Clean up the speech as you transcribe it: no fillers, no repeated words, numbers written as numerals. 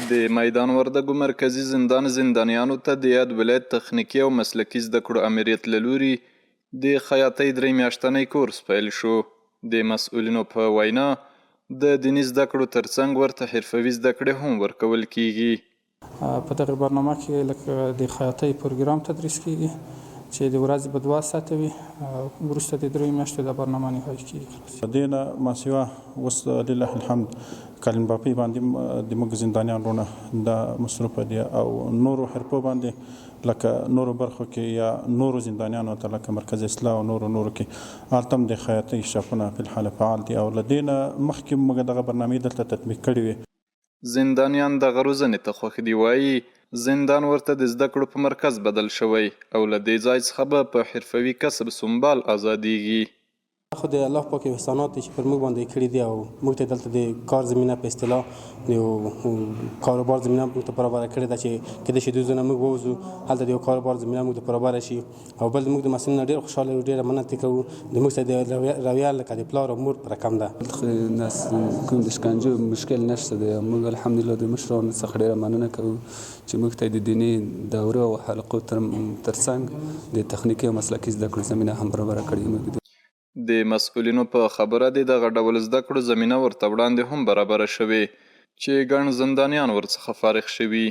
د میدان وردګو مرکزي زندان زندانیانو ته د یاد ولایت تخنیکي او مسلکي زده کړو امریت له لوري د خیاطۍ 3 میاشتنی کورس پیل شو. د مسؤلینو په وینا د دیني زده کړو ترڅنګ ورته حرفوي زده کړې هم ورکول کیږي. په دغه برنامه کې لکه د خیاطۍ پروګرام تدریس کیږي چې د ورځې به 2 ساعته وي، وروسته د 3 میاشتو د برنامه نهایی کیږي. دې نه ما سوا اوس لله الحمد کالین باپی باندې د موږ زندانیانو نه د مصروفه دي او نورو حرفو باندې لکه نورو برخو کې یا نورو زندانیانو ته لکه مرکز اصلاح او نورو کې هلته هم د خیاطۍ شاپونه په الحال فعال دي او له دې نه مخکې موږ دغه برنامې دلته تطبیق کړې وې. زندانیان دغه روزنې ته خوښ دي، وایي زندان ورته د زده کړو په مرکز بدل شوی او له دې ځای څخه به په حرفوي کسب سنبال ازادیږي. خو د الله پاک احسانات چې پر موږ باندې کړي دي او موږ ته دلته د کار زمینه په اصطلاح د کاروبار زمینه موږ ته برابر کړې ده چې کله چې دوی زنه موږ ووزو هلته د کاروبار زمینه موږ ته برابر شي او بل موږ د مسؤلینو ډېر خوشاله او ډېر مننه کوو د موږ ته د رویه لکه د پلار او مور پر رقم ده. ناس کوم د شکنجو مشکل نشته دی، موږ الحمدلله د مشرانو څخه ډېره مننه کوو چې موږ ته د دیني دوره او حلقو ترڅنګ د تخنیکي او مسلکي زده کړو زمینه هم برابر کړې. د مسؤلینو په خبره د دغه ډول زده کړو زمینه ورته وړاندې هم برابره شوې چې ګڼ زندانیان ورڅخه فارغ شوي.